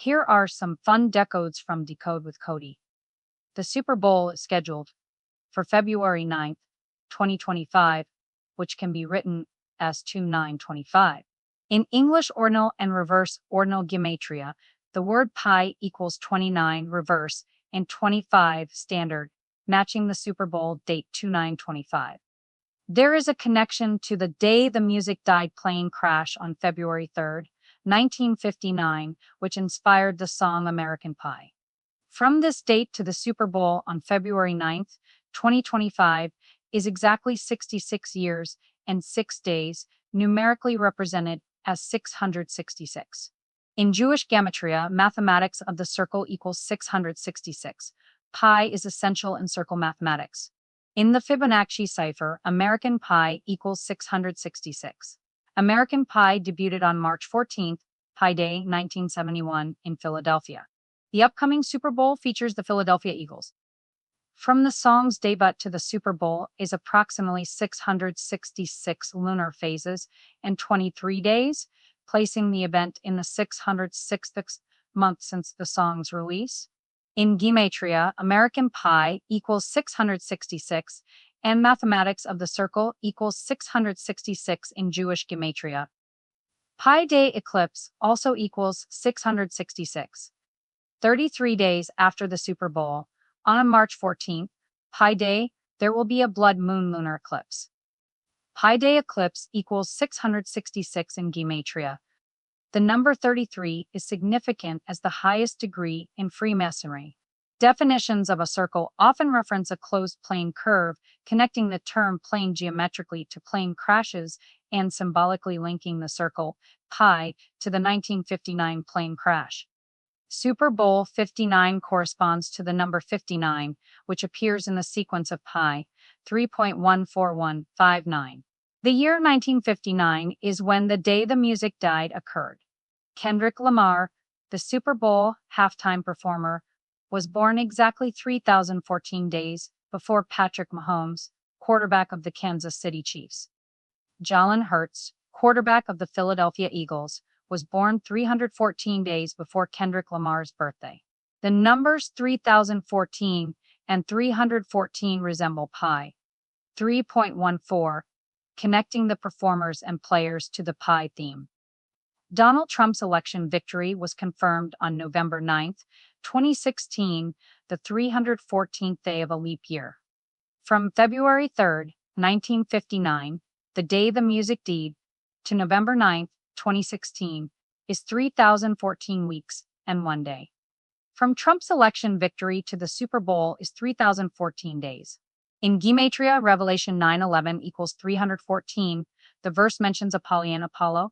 Here are some fun decodes from Decode with Kody. The Super Bowl is scheduled for February 9th, 2025, which can be written as 2925. In English ordinal and reverse ordinal gematria, the word pi equals 29 reverse and 25 standard, matching the Super Bowl date 2925. There is a connection to the day the music died plane crash on February 3rd, 1959, which inspired the song American Pie. From this date to the Super Bowl on February 9th, 2025, is exactly 66 years and 6 days, numerically represented as 666. In Jewish gematria, mathematics of the circle equals 666. Pi is essential in circle mathematics. In the Fibonacci cipher, American Pie equals 666. American Pie debuted on March 14th, Pi Day 1971, in Philadelphia. The upcoming Super Bowl features the Philadelphia Eagles. From the song's debut to the Super Bowl is approximately 666 lunar phases and 23 days, placing the event in the 606th month since the song's release. In gematria, American Pie equals 666, and mathematics of the circle equals 666 in Jewish gematria. Pi Day eclipse also equals 666. 33 days after the Super Bowl, on March 14th, Pi Day, there will be a blood moon lunar eclipse. Pi Day eclipse equals 666 in gematria. The number 33 is significant as the highest degree in Freemasonry. Definitions of a circle often reference a closed plane curve, connecting the term plane geometrically to plane crashes and symbolically linking the circle, pi, to the 1959 plane crash. Super Bowl 59 corresponds to the number 59, which appears in the sequence of pi, 3.14159. The year 1959 is when the day the music died occurred. Kendrick Lamar, the Super Bowl halftime performer, was born exactly 3,014 days before Patrick Mahomes, quarterback of the Kansas City Chiefs. Jalen Hurts, quarterback of the Philadelphia Eagles, was born 314 days before Kendrick Lamar's birthday. The numbers 3,014 and 314 resemble pi, 3.14, connecting the performers and players to the pi theme. Donald Trump's election victory was confirmed on November 9, 2016, the 314th day of a leap year. From February 3, 1959, the day the music died, to November 9, 2016, is 3,014 weeks and 1 day. From Trump's election victory to the Super Bowl is 3,014 days. In gematria, Revelation 9:11 equals 314. The verse mentions Apollyon Apollo.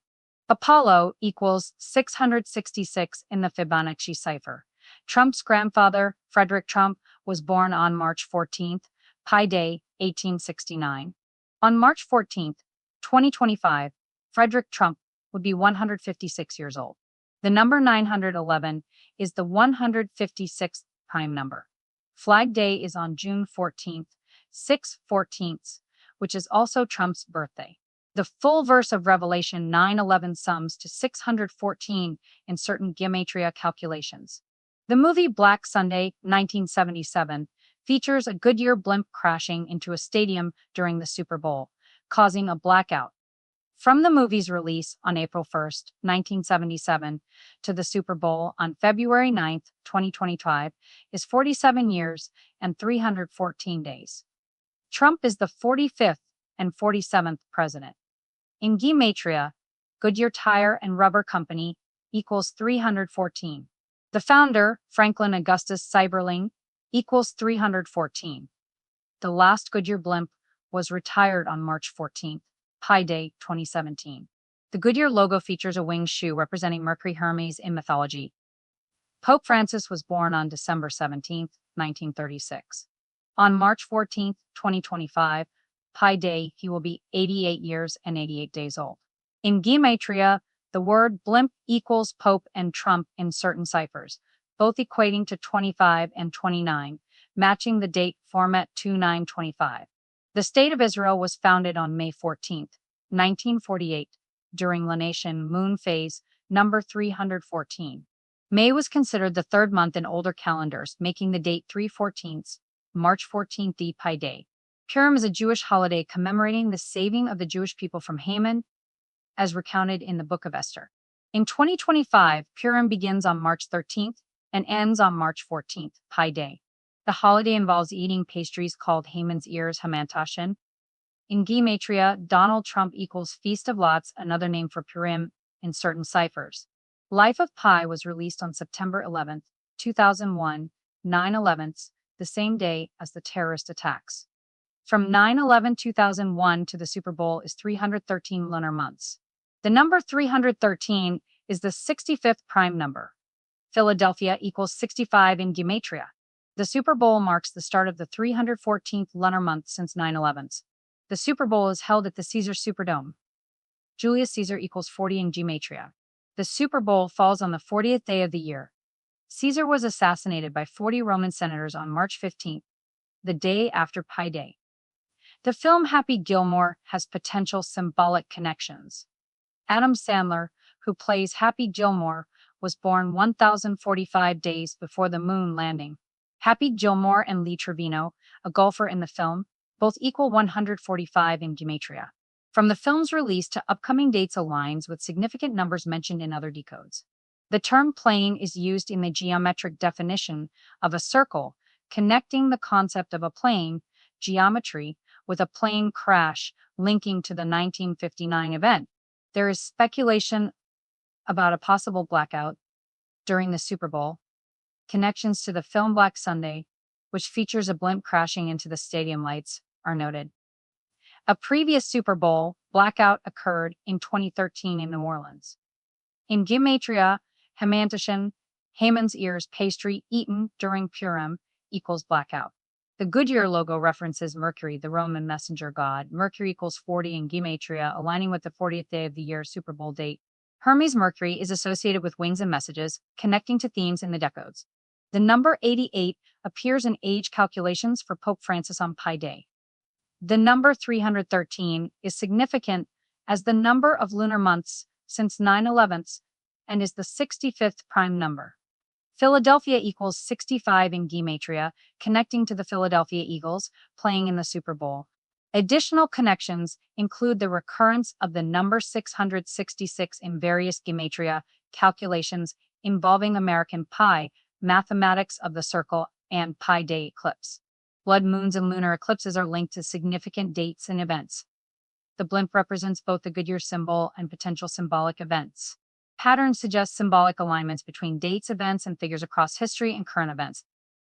Apollo equals 666 in the Fibonacci cipher. Trump's grandfather, Frederick Trump, was born on March 14th, Pi Day 1869. On March 14th, 2025, Frederick Trump would be 156 years old. The number 911 is the 156th prime number. Flag Day is on June 14th, 6/14, which is also Trump's birthday. The full verse of Revelation 9:11 sums to 614 in certain gematria calculations. The movie Black Sunday, 1977, features a Goodyear blimp crashing into a stadium during the Super Bowl, causing a blackout. From the movie's release on April 1st, 1977, to the Super Bowl on February 9th, 2025, is 47 years and 314 days. Trump is the 45th and 47th president. In gematria, Goodyear Tire and Rubber Company equals 314. The founder, Franklin Augustus Seiberling, equals 314. The last Goodyear blimp was retired on March 14th, Pi Day 2017. The Goodyear logo features a winged shoe representing Mercury Hermes in mythology. Pope Francis was born on December 17th, 1936. On March 14th, 2025, Pi Day, he will be 88 years and 88 days old. In gematria, the word blimp equals Pope and Trump in certain ciphers, both equating to 25 and 29, matching the date format 2925. The State of Israel was founded on May 14, 1948, during lunation moon phase number 314. May was considered the third month in older calendars, making the date 3/14, March 14th, the Pi Day. Purim is a Jewish holiday commemorating the saving of the Jewish people from Haman, as recounted in the Book of Esther. In 2025, Purim begins on March 13th and ends on March 14th, Pi Day. The holiday involves eating pastries called Haman's ears, Hamantashen. In Gematria, Donald Trump equals Feast of Lots, another name for Purim in certain ciphers. Life of Pi was released on September 11th, 2001, 9/11, the same day as the terrorist attacks. From 9/11/2001 to the Super Bowl is 313 lunar months. The number 313 is the 65th prime number. Philadelphia equals 65 in Gematria. The Super Bowl marks the start of the 314th lunar month since 9/11. The Super Bowl is held at the Caesar Superdome. Julius Caesar equals 40 in Gematria. The Super Bowl falls on the 40th day of the year. Caesar was assassinated by 40 Roman senators on March 15th, the day after Pi Day. The film Happy Gilmore has potential symbolic connections. Adam Sandler, who plays Happy Gilmore, was born 1,045 days before the moon landing. Happy Gilmore and Lee Trevino, a golfer in the film, both equal 145 in Gematria. From the film's release to upcoming dates aligns with significant numbers mentioned in other decodes. The term plane is used in the geometric definition of a circle, connecting the concept of a plane, geometry, with a plane crash linking to the 1959 event. There is speculation about a possible blackout during the Super Bowl, connections to the film Black Sunday, which features a blimp crashing into the stadium lights, are noted. A previous Super Bowl blackout occurred in 2013 in New Orleans. In Gematria, Hamantashen, Haman's ears pastry eaten during Purim equals blackout. The Goodyear logo references Mercury, the Roman messenger god. Mercury equals 40 in Gematria, aligning with the 40th day of the year Super Bowl date. Hermes Mercury is associated with wings and messages, connecting to themes in the decodes. The number 88 appears in age calculations for Pope Francis on Pi Day. The number 313 is significant as the number of lunar months since 9/11 and is the 65th prime number. Philadelphia equals 65 in Gematria, connecting to the Philadelphia Eagles playing in the Super Bowl. Additional connections include the recurrence of the number 666 in various Gematria calculations involving American Pi, mathematics of the circle, and Pi Day eclipse. Blood moons and lunar eclipses are linked to significant dates and events. The blimp represents both the Goodyear symbol and potential symbolic events. Patterns suggest symbolic alignments between dates, events, and figures across history and current events.